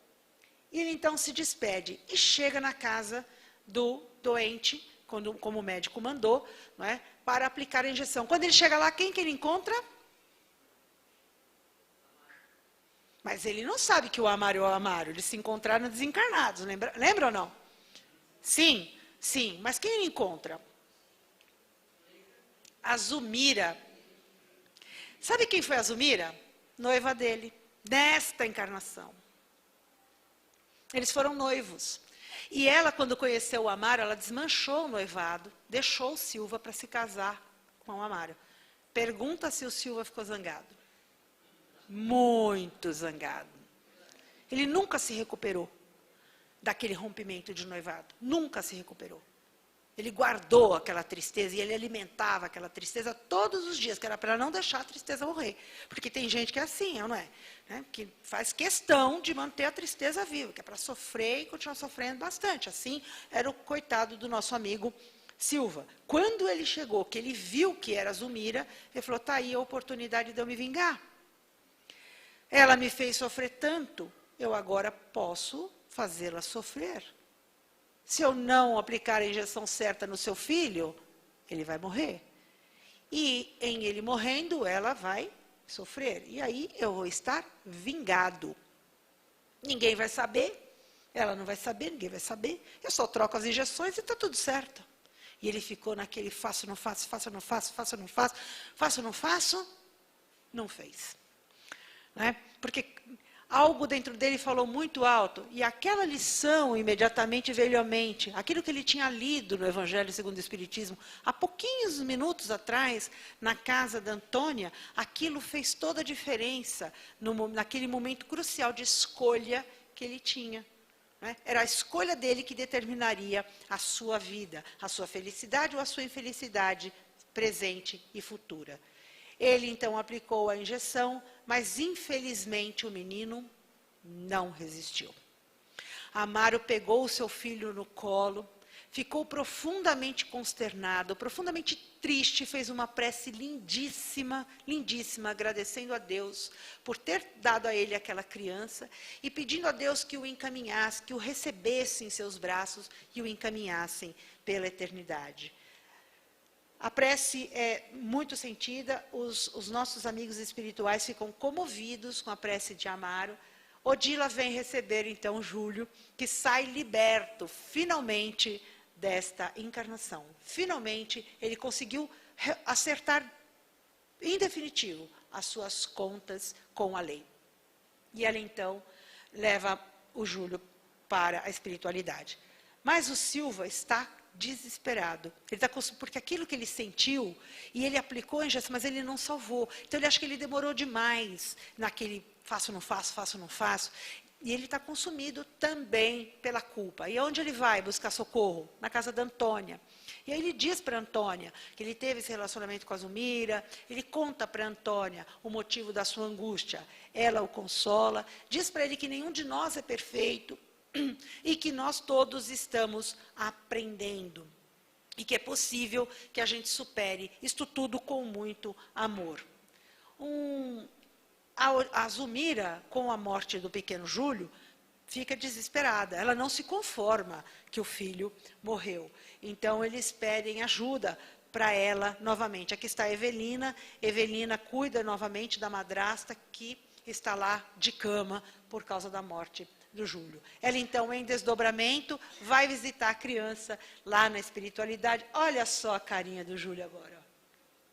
E ele, então, se despede e chega na casa do doente, como o médico mandou, não é, para aplicar a injeção. Quando ele chega lá, quem que ele encontra? Mas ele não sabe que o Amaro é o Amaro. Eles se encontraram desencarnados, lembra ou não? Sim, sim. Mas quem ele encontra? A Zumira. Sabe quem foi a Zumira? Noiva dele, nesta encarnação. Eles foram noivos. E ela, quando conheceu o Amaro, ela desmanchou o noivado, deixou o Silva para se casar com o Amaro. Pergunta se o Silva ficou zangado. Muito zangado. Ele nunca se recuperou daquele rompimento de noivado. Nunca se recuperou. Ele guardou aquela tristeza e ele alimentava aquela tristeza todos os dias, que era para não deixar a tristeza morrer. Porque tem gente que é assim, não é? Que faz questão de manter a tristeza viva, que é para sofrer e continuar sofrendo bastante. Assim era o coitado do nosso amigo Silva. Quando ele chegou, que ele viu que era Zulmira, ele falou, está aí a oportunidade de eu me vingar. Ela me fez sofrer tanto, eu agora posso fazê-la sofrer. Se eu não aplicar a injeção certa no seu filho, ele vai morrer. E em ele morrendo, ela vai sofrer. E aí eu vou estar vingado. Ninguém vai saber, ela não vai saber, ninguém vai saber. Eu só troco as injeções e está tudo certo. E ele ficou naquele faço, não faço, faço, não faço, faço, não faço, faço, não faço, não fez. Né? Porque algo dentro dele falou muito alto, e aquela lição imediatamente veio à mente, aquilo que ele tinha lido no Evangelho segundo o Espiritismo, há pouquinhos minutos atrás, na casa da Antônia, aquilo fez toda a diferença naquele momento crucial de escolha que ele tinha. Né? Era a escolha dele que determinaria a sua vida, a sua felicidade ou a sua infelicidade presente e futura. Ele, então, aplicou a injeção, mas, infelizmente, o menino não resistiu. Amaro pegou o seu filho no colo, ficou profundamente consternado, profundamente triste, fez uma prece lindíssima, lindíssima, agradecendo a Deus por ter dado a ele aquela criança e pedindo a Deus que o encaminhasse, que o recebesse em seus braços e o encaminhassem pela eternidade. A prece é muito sentida, os nossos amigos espirituais ficam comovidos com a prece de Amaro. Odila vem receber, então, Júlio, que sai liberto, finalmente, desta encarnação. Finalmente, ele conseguiu acertar, em definitivo, as suas contas com a lei. E ela, então, leva o Júlio para a espiritualidade. Mas o Silva está desesperado. Ele porque aquilo que ele sentiu, e ele aplicou a injeção, mas ele não salvou. Então, ele acha que ele demorou demais naquele faço, não faço, faço, não faço. E ele está consumido também pela culpa. E onde ele vai buscar socorro? Na casa da Antônia. E aí ele diz para a Antônia que ele teve esse relacionamento com a Zulmira, ele conta para a Antônia o motivo da sua angústia. Ela o consola, diz para ele que nenhum de nós é perfeito, e que nós todos estamos aprendendo. E que é possível que a gente supere isto tudo com muito amor. A Zulmira, com a morte do pequeno Júlio, fica desesperada. Ela não se conforma que o filho morreu. Então, eles pedem ajuda para ela novamente. Aqui está a Evelina. Evelina cuida novamente da madrasta que está lá de cama por causa da morte do Júlio. Ela, então, em desdobramento, vai visitar a criança lá na espiritualidade. Olha só a carinha do Júlio agora.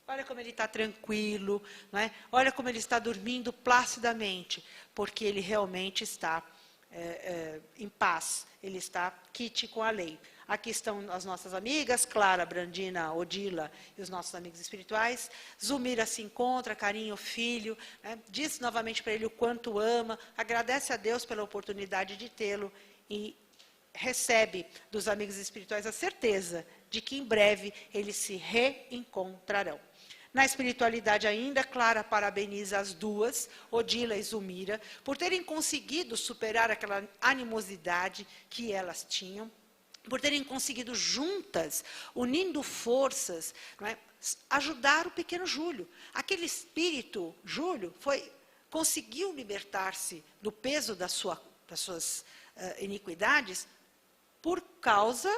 Olha como ele está tranquilo, não é? Olha como ele está dormindo placidamente, porque ele realmente está em paz, ele está quite com a lei. Aqui estão as nossas amigas, Clara, Brandina, Odila e os nossos amigos espirituais. Zulmira se encontra, carinha o filho, né? Diz novamente para ele o quanto ama, agradece a Deus pela oportunidade de tê-lo e recebe dos amigos espirituais a certeza de que em breve eles se reencontrarão. Na espiritualidade ainda, Clara parabeniza as duas, Odila e Zulmira, por terem conseguido superar aquela animosidade que elas tinham, por terem conseguido juntas, unindo forças, não é, ajudar o pequeno Júlio. Aquele espírito, Júlio, conseguiu libertar-se do peso das suas iniquidades por causa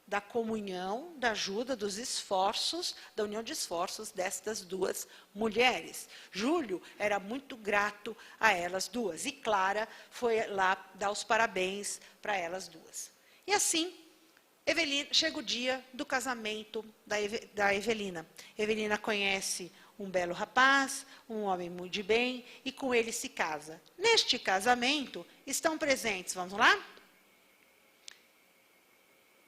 da comunhão, da ajuda, dos esforços, da união de esforços destas duas mulheres. Júlio era muito grato a elas duas. E Clara foi lá dar os parabéns para elas duas. E assim, chega o dia do casamento da Evelina. Evelina conhece um belo rapaz, um homem muito de bem, e com ele se casa. Neste casamento estão presentes, vamos lá?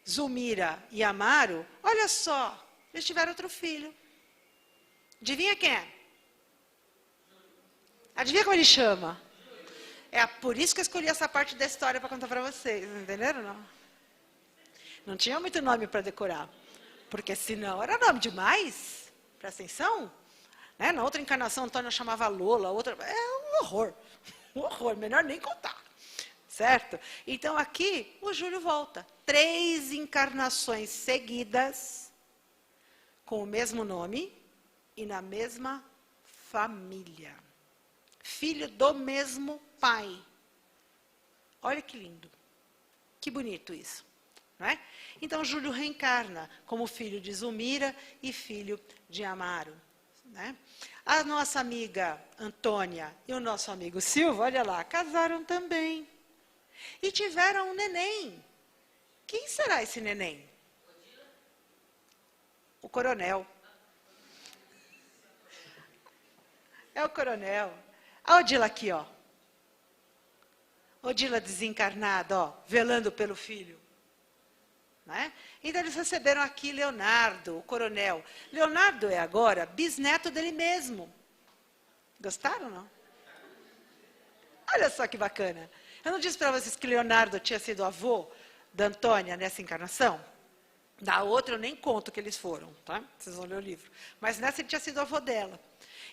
Zulmira e Amaro, olha só, eles tiveram outro filho. Adivinha quem é? Adivinha como ele chama? É por isso que eu escolhi essa parte da história para contar para vocês, entenderam? Não? Não tinha muito nome para decorar. Porque senão era nome demais. Presta atenção. Né? Na outra encarnação, Antônia chamava Lola, a outra... É um horror. Um horror, melhor nem contar. Certo? Então aqui, o Júlio volta. 3 encarnações seguidas, com o mesmo nome e na mesma família. Filho do mesmo pai. Olha que lindo. Que bonito isso. Não é? Então, Júlio reencarna como filho de Zulmira e filho de Amaro. Né? A nossa amiga Antônia e o nosso amigo Silva, olha lá, casaram também. E tiveram um neném. Quem será esse neném? O coronel. É o coronel. A Odila aqui, ó. Odila desencarnada, ó, velando pelo filho. Né? Então, eles receberam aqui Leonardo, o coronel. Leonardo é agora bisneto dele mesmo. Gostaram, não? Olha só que bacana. Eu não disse para vocês que Leonardo tinha sido avô da Antônia nessa encarnação? Da outra eu nem conto que eles foram, tá? Vocês vão ler o livro. Mas nessa ele tinha sido avô dela.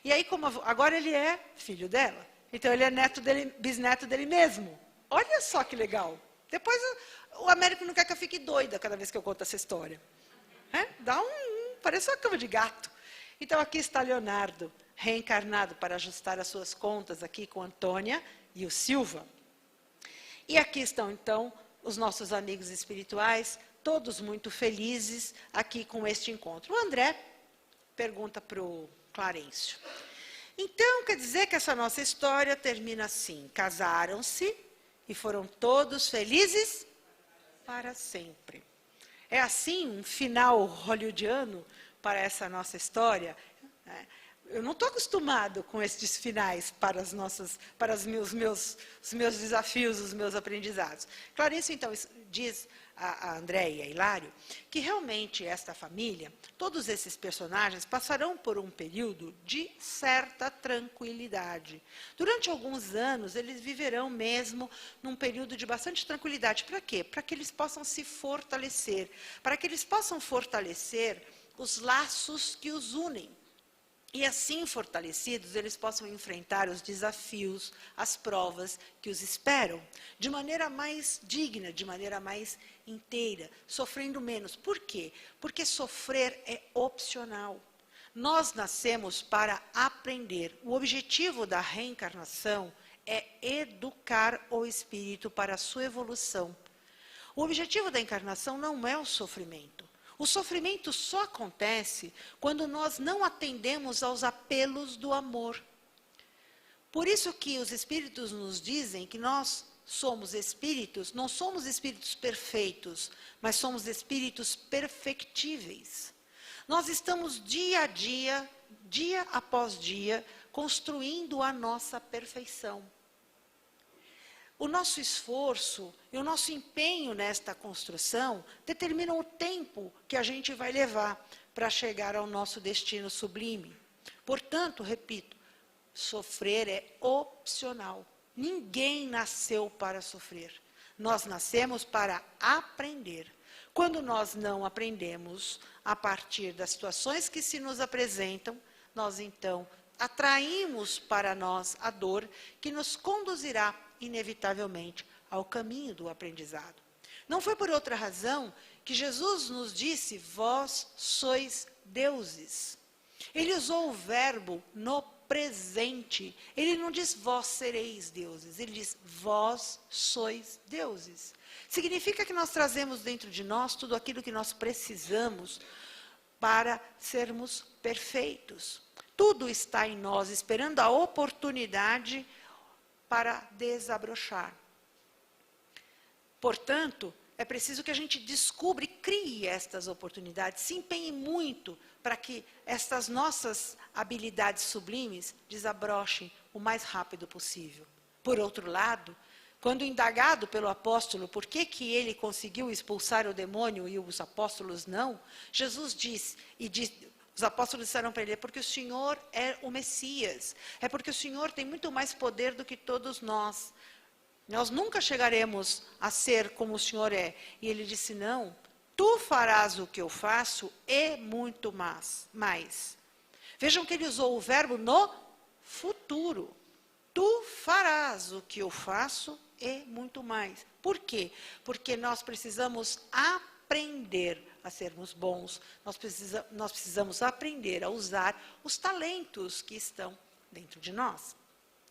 E aí, como avô, agora ele é filho dela. Então ele é neto dele, bisneto dele mesmo. Olha só que legal. Depois o Américo não quer que eu fique doida cada vez que eu conto essa história. É? Parece uma cama de gato. Então aqui está Leonardo, reencarnado para ajustar as suas contas aqui com Antônia e o Silva. E aqui estão, então, os nossos amigos espirituais, todos muito felizes aqui com este encontro. O André pergunta para o Clarencio. Então, quer dizer que essa nossa história termina assim. Casaram-se e foram todos felizes para sempre. É assim um final hollywoodiano para essa nossa história? Eu não estou acostumado com estes finais para os meus desafios, os meus aprendizados. Clarencio, então, diz a André e a Hilário que realmente esta família, todos esses personagens, passarão por um período de certa tranquilidade. Durante alguns anos, eles viverão mesmo num período de bastante tranquilidade. Para quê? Para que eles possam se fortalecer, para que eles possam fortalecer os laços que os unem. E assim fortalecidos, eles possam enfrentar os desafios, as provas que os esperam, de maneira mais digna, de maneira mais inteira, sofrendo menos. Por quê? Porque sofrer é opcional. Nós nascemos para aprender. O objetivo da reencarnação é educar o espírito para a sua evolução. O objetivo da encarnação não é o sofrimento. O sofrimento só acontece quando nós não atendemos aos apelos do amor. Por isso que os espíritos nos dizem que nós somos espíritos, não somos espíritos perfeitos, mas somos espíritos perfectíveis. Nós estamos dia a dia, dia após dia, construindo a nossa perfeição. O nosso esforço e o nosso empenho nesta construção determinam o tempo que a gente vai levar para chegar ao nosso destino sublime. Portanto, repito, sofrer é opcional. Ninguém nasceu para sofrer. Nós nascemos para aprender. Quando nós não aprendemos a partir das situações que se nos apresentam, nós então atraímos para nós a dor que nos conduzirá inevitavelmente ao caminho do aprendizado. Não foi por outra razão que Jesus nos disse, vós sois deuses. Ele usou o verbo no presente. Ele não diz, vós sereis deuses. Ele diz, vós sois deuses. Significa que nós trazemos dentro de nós tudo aquilo que nós precisamos para sermos perfeitos. Tudo está em nós, esperando a oportunidade para desabrochar. Portanto, é preciso que a gente descubra e crie estas oportunidades, se empenhe muito para que estas nossas habilidades sublimes desabrochem o mais rápido possível. Por outro lado, quando indagado pelo apóstolo por que ele conseguiu expulsar o demônio e os apóstolos não, Jesus diz, os apóstolos disseram para ele, é porque o Senhor é o Messias, é porque o Senhor tem muito mais poder do que todos nós. Nós nunca chegaremos a ser como o Senhor é. E ele disse, não, Tu farás o que eu faço e muito mais. Vejam que ele usou o verbo no futuro. Tu farás o que eu faço e muito mais. Por quê? Porque nós precisamos aprender a sermos bons. Nós precisamos aprender a usar os talentos que estão dentro de nós.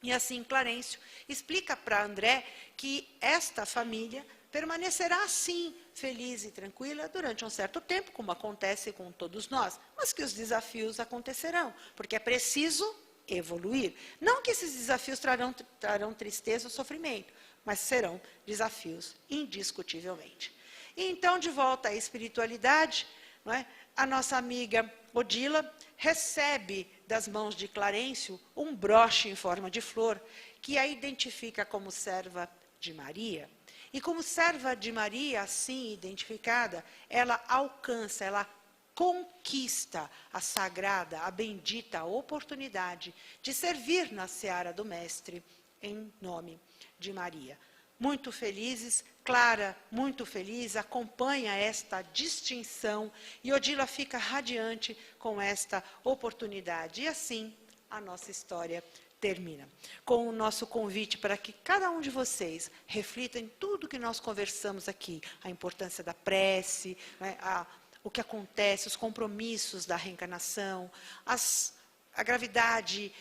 E assim, Clarencio explica para André que esta família permanecerá assim, feliz e tranquila, durante um certo tempo, como acontece com todos nós, mas que os desafios acontecerão, porque é preciso evoluir. Não que esses desafios trarão tristeza ou sofrimento, mas serão desafios indiscutivelmente. E então, de volta à espiritualidade, não é? A nossa amiga Odila recebe das mãos de Clarencio um broche em forma de flor, que a identifica como serva de Maria. E como serva de Maria, assim identificada, ela alcança, ela conquista a sagrada, a bendita oportunidade de servir na seara do Mestre, em nome de Maria. Muito felizes, Clara, muito feliz, acompanha esta distinção e Odila fica radiante com esta oportunidade. E assim a nossa história termina. Com o nosso convite para que cada um de vocês reflita em tudo que nós conversamos aqui, a importância da prece, né, o que acontece, os compromissos da reencarnação, a gravidade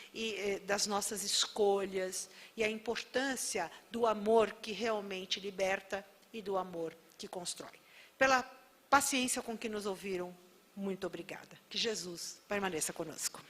das nossas escolhas e a importância do amor que realmente liberta e do amor que constrói. Pela paciência com que nos ouviram, muito obrigada. Que Jesus permaneça conosco.